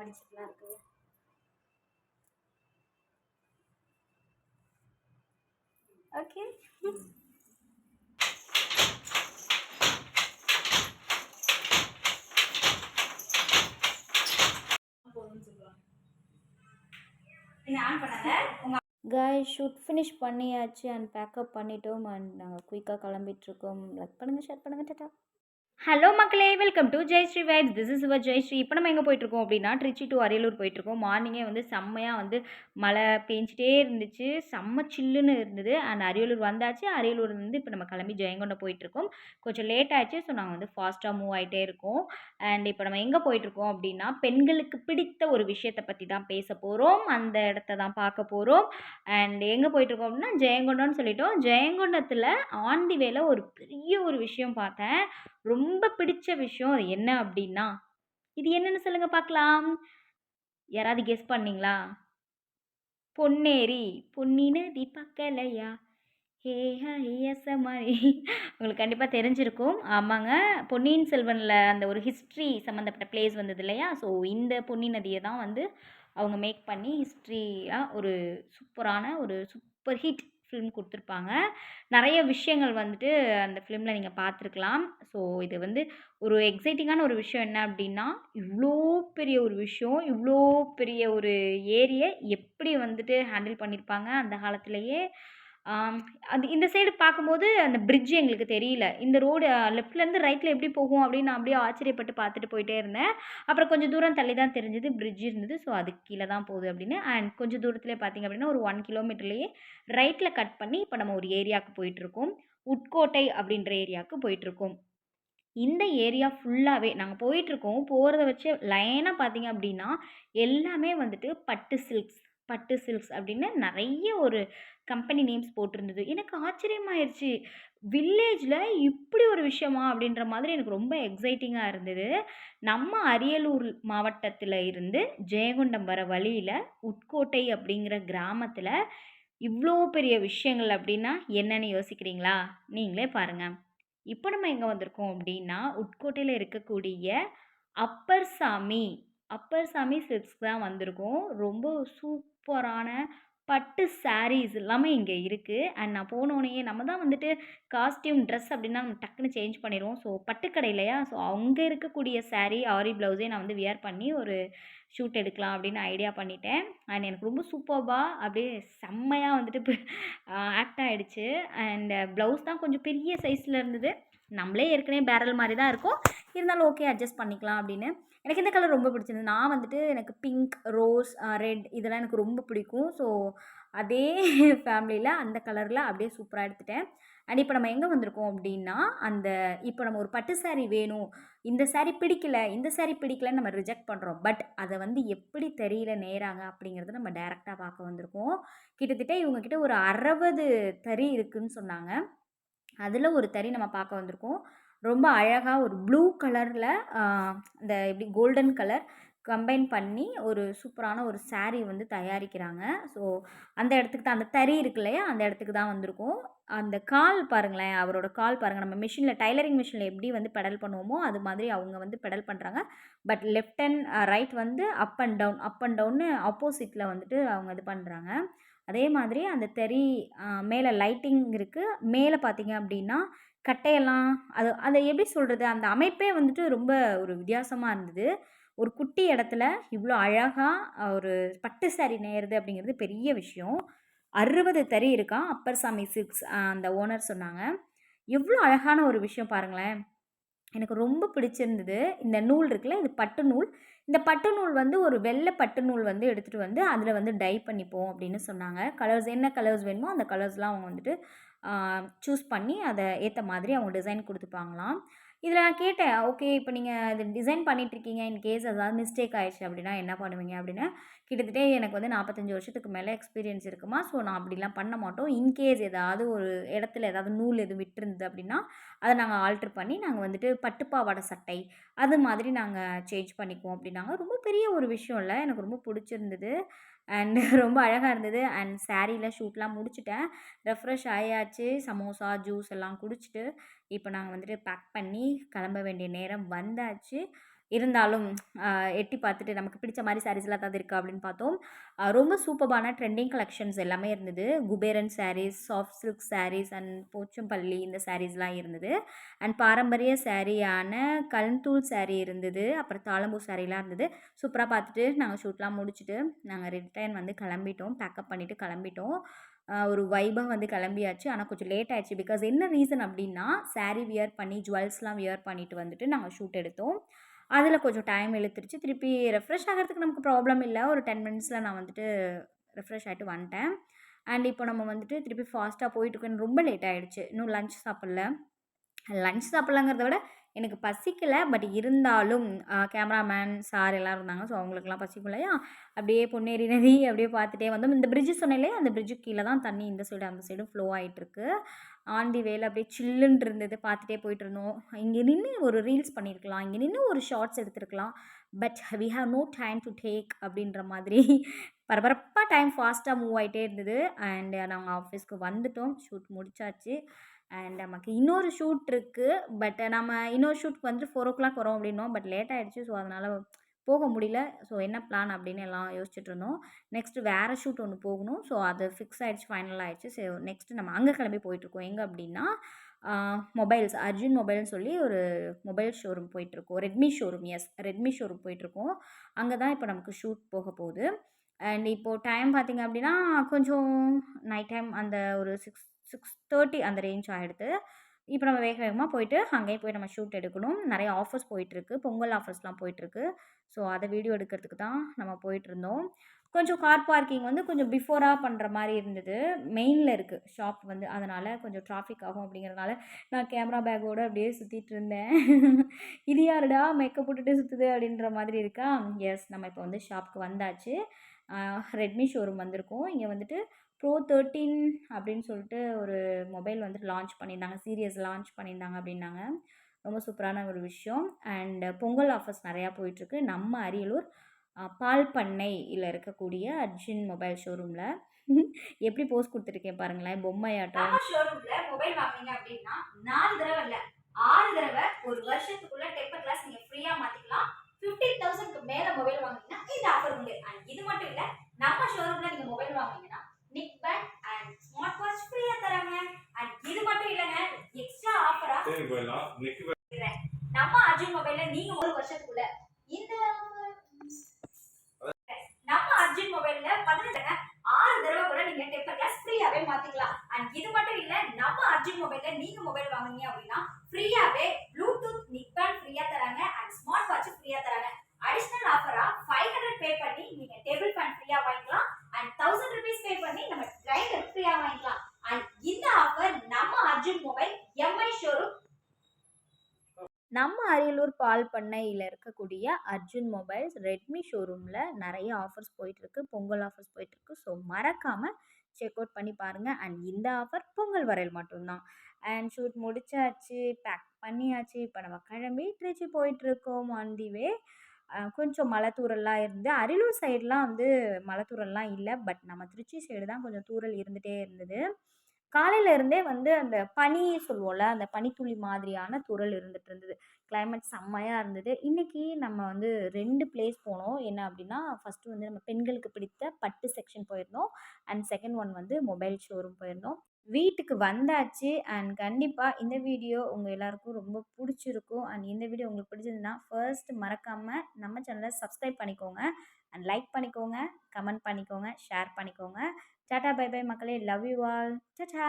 மடிச்சுக்கலாம் இருக்குது. Okay. Guys shoot finish பண்ணியாச்சு and pack up பண்ணிட்டோம் அண்ட் நாங்கள் குயிக்காக கிளம்பிட்டுருக்கோம். லைக் பண்ணுங்கள், ஷேர் பண்ணுங்கள், டாட்டா. ஹலோ மக்களே, welcome to Jayashree vibes. This is your Jayashree. இப்போ நம்ம எங்கே போயிட்டுருக்கோம் அப்படின்னா திருச்சி டு அரியலூர் போயிட்டுருக்கோம். மார்னிங்கே வந்து செம்மையாக வந்து மழை பெஞ்சிட்டே இருந்துச்சு, செம்ம சில்லுன்னு இருந்தது. அண்ட் அரியலூர் வந்தாச்சு. அரியலூர் வந்து இப்போ நம்ம கிளம்பி ஜெயங்கொண்டம் போயிட்டுருக்கோம். கொஞ்சம் லேட் ஆச்சு, ஸோ நாங்கள் வந்து ஃபாஸ்ட்டாக மூவ் ஆகிட்டே இருக்கோம். அண்ட் இப்போ நம்ம எங்கே போயிட்டுருக்கோம் அப்படின்னா பெண்களுக்கு பிடித்த ஒரு விஷயத்தை பற்றி தான் பேச போகிறோம். அந்த இடத்த தான் பார்க்க போகிறோம். அண்ட் எங்கே போயிட்டுருக்கோம் அப்படின்னா ஜெயங்கொண்டம்னு சொல்லிட்டோம். ஜெயங்கொண்டத்தில் ஆன் தி வேல ஒரு பெரிய ஒரு விஷயம் பார்த்தேன். ரொம்ப பிடிச்ச விஷயம் அது என்ன அப்படின்னா, இது என்னன்னு சொல்லுங்க பார்க்கலாம். யாராவது கெஸ் பண்ணீங்களா? பொன்னேரி. பொன்னி நதி பக்கலையா ஹே ஹையசமாரி. உங்களுக்கு கண்டிப்பாக தெரிஞ்சிருக்கும். ஆமாங்க, பொன்னியின் செல்வனில் அந்த ஒரு ஹிஸ்ட்ரி சம்மந்தப்பட்ட பிளேஸ் வந்தது இல்லையா? ஸோ இந்த பொன்னி நதியை தான் வந்து அவங்க மேக் பண்ணி ஹிஸ்ட்ரியாக ஒரு சூப்பரான ஒரு சூப்பர் ஹிட் ஃபிலிம் கொடுத்துருப்பாங்க. நிறைய விஷயங்கள் வந்துட்டு அந்த ஃபிலிமில் நீங்கள் பார்த்துருக்கலாம். ஸோ இது வந்து ஒரு எக்ஸைட்டிங்கான ஒரு விஷயம் என்ன அப்படின்னா, இவ்வளோ பெரிய ஒரு விஷயம், இவ்வளோ பெரிய ஒரு ஏரியை எப்படி வந்துட்டு ஹேண்டில் பண்ணியிருப்பாங்க அந்த காலத்திலேயே. அது இந்த சைடு பார்க்கும்போது அந்த பிரிட்ஜ் எங்களுக்கு தெரியல. இந்த ரோடு லெஃப்ட்லேருந்து ரைட்டில் எப்படி போகும் அப்படின்னு நான் அப்படியே ஆச்சரியப்பட்டு பார்த்துட்டு போயிட்டே இருந்தேன். அப்புறம் கொஞ்சம் தூரம் தள்ளி தான் தெரிஞ்சது பிரிட்ஜ் இருந்தது. ஸோ அதுக்கு கீழே தான் போகுது அப்படின்னு. அண்ட் கொஞ்சம் தூரத்துலேயே பார்த்தீங்க அப்படின்னா ஒரு 1 கிலோமீட்டர்லேயே ரைட்டில் கட் பண்ணி இப்போ நம்ம ஒரு ஏரியாவுக்கு போயிட்டுருக்கோம். உட்கோட்டை அப்படின்ற ஏரியாவுக்கு போயிட்டுருக்கோம். இந்த ஏரியா ஃபுல்லாகவே நாங்கள் போயிட்டுருக்கோம். போகிறத வச்சு லைனாக பார்த்தீங்க அப்படின்னா எல்லாமே வந்துட்டு பட்டு சில்க்ஸ் அப்படின்னு நிறைய ஒரு கம்பெனி நேம்ஸ் போட்டிருந்தது. எனக்கு ஆச்சரியமாயிருச்சு. வில்லேஜில் இப்படி ஒரு விஷயமா அப்படின்ற மாதிரி எனக்கு ரொம்ப எக்ஸைட்டிங்காக இருந்தது. நம்ம அரியலூர் மாவட்டத்தில் இருந்து ஜெயங்கொண்டம் வர வழியில் உட்கோட்டை அப்படிங்கிற கிராமத்தில் இவ்வளோ பெரிய விஷயங்கள் அப்படின்னா என்னன்னு யோசிக்கிறீங்களா? நீங்களே பாருங்கள். இப்போ நம்ம எங்கே வந்திருக்கோம் அப்படின்னா உட்கோட்டையில் இருக்கக்கூடிய அப்பர் சாமி சில்க்ஸ் தான் வந்திருக்கோம். ரொம்ப சூப்பரான பட்டு சாரீஸ் எல்லாமே இங்கே இருக்குது. அண்ட் நான் போனோடனேயே நம்ம தான் வந்துட்டு காஸ்டியூம் ட்ரெஸ் அப்படின்னா நம்ம டக்குன்னு சேஞ்ச் பண்ணிடுவோம். ஸோ பட்டுக்கடை இல்லையா? ஸோ அங்கே இருக்கக்கூடிய சாரீ ஆரி ப்ளவுஸே நான் வந்து வியர் பண்ணி ஒரு ஷூட் எடுக்கலாம் அப்படின்னு ஐடியா பண்ணிட்டேன். அண்ட் எனக்கு ரொம்ப சூப்பர்பாக அப்படியே செம்மையாக வந்துட்டு இப்போ ஆக்ட் ஆகிடுச்சு. அண்ட் ப்ளவுஸ் தான் கொஞ்சம் பெரிய சைஸில் இருந்தது. நம்மளே ஏற்கனவே பேரல் மாதிரி தான் இருக்கும், இருந்தாலும் ஓகே அட்ஜஸ்ட் பண்ணிக்கலாம் அப்படின்னு. எனக்கு இந்த கலர் ரொம்ப பிடிச்சிருந்தது. நான் வந்துட்டு எனக்கு பிங்க், ரோஸ், ரெட் இதெல்லாம் எனக்கு ரொம்ப பிடிக்கும். ஸோ அதே ஃபேமிலியில் அந்த கலரில் அப்படியே சூப்பராக எடுத்துட்டேன். அண்ட் இப்போ நம்ம எங்கே வந்திருக்கோம் அப்படின்னா இப்போ நம்ம ஒரு பட்டு சாரீ வேணும், இந்த சாரீ பிடிக்கலன்னு நம்ம ரிஜெக்ட் பண்ணுறோம். பட் அதை வந்து எப்படி தெரியல நேராங்க அப்படிங்கிறத நம்ம டைரெக்டாக பார்க்க வந்திருக்கோம். கிட்டத்தட்ட இவங்கக்கிட்ட ஒரு 60 தறி இருக்குதுன்னு சொன்னாங்க. அதில் ஒரு தறி நம்ம பார்க்க வந்திருக்கோம். ரொம்ப அழகாக ஒரு ப்ளூ கலரில் இந்த எப்படி கோல்டன் கலர் கம்பைன் பண்ணி ஒரு சூப்பரான ஒரு சாரீ வந்து தயாரிக்கிறாங்க. ஸோ அந்த இடத்துக்கு தான் அந்த தறி இருக்கு இல்லையா, அந்த இடத்துக்கு தான் வந்திருக்கோம். அந்த கால் பாருங்களேன், அவரோட கால் பாருங்கள். நம்ம மிஷினில் டைலரிங் மிஷினில் எப்படி வந்து பெடல் பண்ணுவோமோ அது மாதிரி அவங்க வந்து பெடல் பண்ணுறாங்க. பட் லெஃப்ட் அண்ட் ரைட் வந்து அப் அண்ட் டவுன்னு ஆப்போசிட்டில் வந்துட்டு அவங்க இது பண்ணுறாங்க. அதே மாதிரி அந்த தறி மேலே லைட்டிங் இருக்குது. மேலே பார்த்தீங்க அப்படின்னா கட்டையெல்லாம் அதை எப்படி சொல்கிறது, அந்த அமைப்பே வந்துட்டு ரொம்ப ஒரு வித்தியாசமாக இருந்தது. ஒரு குட்டி இடத்துல இவ்வளோ அழகாக ஒரு பட்டு சாரீ நெய்கிறது அப்படிங்கிறது பெரிய விஷயம். 60 தறி இருக்கான் அப்பர் சாமி சில்க்ஸ் அந்த ஓனர் சொன்னாங்க. எவ்வளோ அழகான ஒரு விஷயம் பாருங்களேன். எனக்கு ரொம்ப பிடிச்சிருந்தது. இந்த நூல் இருக்குல்ல, இது பட்டு நூல். இந்த பட்டு நூல் வந்து ஒரு வெள்ளை பட்டு நூல் வந்து எடுத்துகிட்டு வந்து அதில் வந்து டை பண்ணிப்போம் அப்படின்னு சொன்னாங்க. என்ன கலர்ஸ் வேணுமோ அந்த கலர்ஸ்லாம் அவங்க வந்துட்டு சூஸ் பண்ணி அதை ஏற்ற மாதிரி அவங்க டிசைன் கொடுத்துப்பாங்களாம். இதில் நான் கேட்டேன், ஓகே இப்போ நீங்கள் இது டிசைன் பண்ணிகிட்ருக்கீங்க, இன்கேஸ் ஏதாவது மிஸ்டேக் ஆயிடுச்சு அப்படின்னா என்ன பண்ணுவீங்க அப்படின்னு. கிட்டத்தட்ட எனக்கு வந்து 45 வருஷத்துக்கு மேலே எக்ஸ்பீரியன்ஸ் இருக்குமா. ஸோ நான் அப்படிலாம் பண்ண மாட்டோம். இன்கேஸ் ஏதாவது ஒரு இடத்துல ஏதாவது நூல் எதுவும் விட்டுருந்தது அப்படின்னா அதை நாங்கள் ஆல்ட்ரு பண்ணி நாங்கள் வந்துட்டு பட்டுப்பாவாடை சட்டை அது மாதிரி நாங்கள் சேஞ்ச் பண்ணிக்குவோம் அப்படின்னாங்க. ரொம்ப பெரிய ஒரு விஷயம் இல்லை, எனக்கு ரொம்ப பிடிச்சிருந்தது. அண்டு ரொம்ப அழகாக இருந்தது. அண்ட் சாரியில் ஷூட்லாம் முடிச்சுட்டேன். ரெஃப்ரெஷ் ஆயாச்சு. சமோசா, ஜூஸ் எல்லாம் குடிச்சிட்டு இப்போ நாங்கள் வந்துட்டு பேக் பண்ணி கிளம்ப வேண்டிய நேரம் வந்தாச்சு. இருந்தாலும் எட்டி பார்த்துட்டு நமக்கு பிடிச்ச மாதிரி சாரீஸ்லாம் ஏதாவது இருக்கா அப்படின்னு பார்த்தோம். ரொம்ப சூப்பர்பான ட்ரெண்டிங் கலெக்ஷன்ஸ் எல்லாமே இருந்தது. Kuberan saris, soft silk saris and Pochampally இந்த சாரீஸ்லாம் இருந்தது. அண்ட் பாரம்பரிய சாரியான கல்தூள் சாரீ இருந்தது. அப்புறம் தாழம்பூ சாரீலாம் இருந்தது. சூப்பராக பார்த்துட்டு நாங்கள் ஷூட்லாம் முடிச்சுட்டு நாங்கள் ரிட்டர்ன் வந்து கிளம்பிட்டோம். பேக்கப் பண்ணிவிட்டு கிளம்பிட்டோம். ஒரு வைபாக வந்து கிளம்பியாச்சு. ஆனால் கொஞ்சம் லேட் ஆயிடுச்சு. பிகாஸ் என்ன ரீசன் அப்படின்னா, சாரீ வியர் பண்ணி ஜுவல்ஸ்லாம் வியர் பண்ணிட்டு வந்துட்டு நாங்கள் ஷூட் எடுத்தோம். அதில் கொஞ்சம் டைம் இழுத்துருச்சு. திருப்பி ரெஃப்ரெஷ் ஆகிறதுக்கு நமக்கு ப்ராப்ளம் இல்லை. ஒரு 10 மினிட்ஸில் நான் வந்துட்டு ரெஃப்ரெஷ் ஆகிட்டு வந்துட்டேன். அண்ட் இப்போ நம்ம வந்துட்டு திருப்பி ஃபாஸ்ட்டாக போயிட்டுருக்கோம். ரொம்ப லேட் ஆகிடுச்சு. இன்னும் லஞ்ச் சாப்பிடல. லஞ்ச் சாப்பிட்லாங்கிறத விட எனக்கு பசிக்கல. பட் இருந்தாலும் கேமராமேன் சார் எல்லாம் இருந்தாங்க. ஸோ அவங்களுக்கெல்லாம் பசிக்கும் இல்லையா? அப்படியே பொன்னேரி நதி அப்படியே பார்த்துட்டே வந்தோம். இந்த பிரிட்ஜ் சொன்னேன் இல்லையா? அந்த பிரிட்ஜுக்கு கீழ தான் தண்ணி இந்த சைடு அந்த சைடும் ஃப்ளோ ஆயிட்டுருக்கு. ஆன் தி வேல அப்படியே சில்லுன்னு இருந்தது. பார்த்துட்டே போயிட்டுருந்தோம். இங்கே நின்று ஒரு ரீல்ஸ் பண்ணியிருக்கலாம். இங்கே நின்று ஒரு ஷார்ட்ஸ் எடுத்துருக்கலாம். But we have no time to take அப்படின்ற மாதிரி பரபரப்பாக டைம் ஃபாஸ்ட்டாக மூவ் ஆகிட்டே இருந்தது. அண்ட் நாங்கள் ஆஃபீஸ்க்கு வந்துட்டோம். ஷூட் முடிச்சாச்சு. அண்ட் நமக்கு இன்னொரு ஷூட் இருக்குது. பட் நம்ம இன்னொரு ஷூட்க்கு வந்துட்டு 4:00 வரோம் அப்படின்னோம். பட் லேட் ஆகிடுச்சு. ஸோ அதனால் போக முடியல. ஸோ என்ன பிளான் அப்படின்னு எல்லாம் யோசிச்சுட்டு இருந்தோம். நெக்ஸ்ட்டு வேறு ஷூட் ஒன்று போகணும். ஸோ அது ஃபிக்ஸ் ஆகிடுச்சு, ஃபைனல் ஆகிடுச்சு. ஸோ நெக்ஸ்ட்டு நம்ம அங்கே கிளம்பி போயிட்டுருக்கோம். எங்கே அப்படின்னா மொபைல்ஸ் அர்ஜுன் மொபைல்னு சொல்லி ஒரு மொபைல் ஷோரூம் போயிட்டுருக்கோம். Redmi showroom. Yes, Redmi showroom போயிட்டுருக்கோம். அங்கே தான் இப்போ நமக்கு ஷூட் போக போகுது. அண்ட் இப்போது டைம் பார்த்திங்க அப்படின்னா கொஞ்சம் நைட் டைம் அந்த ஒரு 6:30 அந்த ரேஞ்ச் ஆகிடுது. இப்போ நம்ம வேக வேகமாக போயிட்டு அங்கேயே போய் நம்ம ஷூட் எடுக்கணும். நிறைய ஆஃபர்ஸ் போயிட்டுருக்கு. பொங்கல் ஆஃபர்ஸ்லாம் போயிட்டுருக்கு. ஸோ அதை வீடியோ எடுக்கிறதுக்கு தான் நம்ம போயிட்டுருந்தோம். கொஞ்சம் கார் பார்க்கிங் வந்து கொஞ்சம் பிஃபோராக பண்ணுற மாதிரி இருந்தது. மெயினில் இருக்குது ஷாப் வந்து. அதனால் கொஞ்சம் டிராஃபிக் ஆகும் அப்படிங்கிறதுனால நான் கேமரா பேக்கோடு அப்படியே சுற்றிட்டு இருந்தேன். இது யாருடா மேக்கப் போட்டுட்டு சுற்றுது அப்படின்ற மாதிரி இருக்கா? எஸ், நம்ம இப்போ வந்து ஷாப்புக்கு வந்தாச்சு. ரெட்மி ஷோரூம் வந்திருக்கோம். இங்கே வந்துட்டு ப்ரோ 13 அப்படின்னு சொல்லிட்டு ஒரு மொபைல் வந்துட்டு லான்ச் பண்ணியிருந்தாங்க. சீரியஸ் லான்ச் பண்ணியிருந்தாங்க அப்படின்னாங்க. ரொம்ப சூப்பரான ஒரு விஷயம். அண்ட் பொங்கல் ஆஃபர்ஸ் நிறையா போயிட்டுருக்கு. நம்ம அரியலூர் பால் பண்ணையில் இருக்கக்கூடிய அர்ஜுன் மொபைல் ஷோரூமில் எப்படி போஸ்ட் கொடுத்துருக்கேன் பாருங்களேன், பொம்மையாட்டம். ஷோரூமில் மொபைல் வாங்கினீங்க அப்படின்னா 4 தடவை இல்லை 6 தடவை ஒரு வருஷத்துக்குள்ள டெம்பர் கிளாஸ் நீங்கள் ஃப்ரீயாக மாற்றிக்கலாம். 15,000க்கு மேலே மொபைல் வாங்கினீங்கன்னா இந்த ஆஃபர் உண்டு. அண்ட் இது மட்டும் இல்லை, நம்ம ஷோரூமில் நீங்கள் மொபைல் வாங்கினீங்கன்னா நிக் பேண்ட் அண்ட் ஸ்மார்ட் வாட்ச் ஃப்ரீயா தராங்க. அண்ட் இது மட்டும் இல்லங்க, எக்ஸ்ட்ரா ஆஃபரா நம்ம அர்ஜுன் மொபைல்ல நீங்க ஒரு வருஷத்துக்குள்ள இந்த நம்ம அர்ஜுன் மொபைல்ல 18 6 தடவை கூட நீங்க டெம்பர் கிளாஸ் ஃப்ரீயாவே மாத்திக்கலாம். அண்ட் இது மட்டும் இல்ல, நம்ம அர்ஜுன் மொபைல்ல நீங்க மொபைல் வாங்குனீங்க அப்படின்னா ஃப்ரீயாவே ப்ளூடூத் நிக் பேண்ட் ஃப்ரீயா தராங்க அண்ட் ஸ்மார்ட் வாட்ச் ஃப்ரீயா தராங்க. அடிஷனல் ஆஃபரா 500 பே பண்ணி நீங்க டேபிள் ஃபேன் ஃப்ரீயா வாங்கிக்கலாம். அண்ட் 1000 ரூபீஸ் பே பண்ணி நம்ம கிரைண்டர் ஃப்ரீயா வாங்கிக்கலாம். அண்ட் இந்த ஆஃபர் நம்ம அர்ஜுன் மொபைல் எம்ஐ ஷோரூம் நம்ம அரியலூர் பால் பண்ணையில் இருக்கக்கூடிய அர்ஜுன் மொபைல்ஸ் ரெட்மி ஷோரூமில் நிறைய ஆஃபர்ஸ் போயிட்டுருக்கு. பொங்கல் ஆஃபர்ஸ் போயிட்டுருக்கு. ஸோ மறக்காமல் செக் அவுட் பண்ணி பாருங்கள். அண்ட் இந்த ஆஃபர் பொங்கல் வரையில் மட்டும்தான். அண்ட் ஷூட் முடிச்சாச்சு, பேக் பண்ணியாச்சு. இப்போ நம்ம கிளம்பி திருச்சி போயிட்டுருக்கோம். ஆன் தி வே கொஞ்சம் மலை தூறல்லாம் இருந்து, அரியலூர் சைடெலாம் வந்து மலை தூறல்லாம் இல்லை. பட் நம்ம திருச்சி சைடு தான் கொஞ்சம் தூறல் இருந்துகிட்டே இருந்தது. காலையில இருந்தே வந்து அந்த பனி சொல்லுவோம்ல, அந்த பனித்துளி மாதிரியான தூறல் இருந்துட்டு இருந்தது. கிளைமேட் செம்மையாக இருந்தது. இன்றைக்கி நம்ம வந்து 2 பிளேஸ் போனோம். என்ன அப்படின்னா, ஃபஸ்ட்டு வந்து நம்ம பெண்களுக்கு பிடித்த பட்டு செக்ஷன் போயிருந்தோம். அண்ட் செகண்ட் ஒன் வந்து மொபைல் ஷோரூம் போயிருந்தோம். வீட்டுக்கு வந்தாச்சு. அண்ட் கண்டிப்பாக இந்த வீடியோ உங்கள் எல்லாருக்கும் ரொம்ப பிடிச்சிருக்கும். அண்ட் இந்த வீடியோ உங்களுக்கு பிடிச்சிருந்ததுன்னா ஃபர்ஸ்ட் மறக்காமல் நம்ம சேனலை சப்ஸ்கிரைப் பண்ணிக்கோங்க. அண்ட் லைக் பண்ணிக்கோங்க, கமெண்ட் பண்ணிக்கோங்க, ஷேர் பண்ணிக்கோங்க. டாடா பை பை மக்களே. Love you all. டாடா.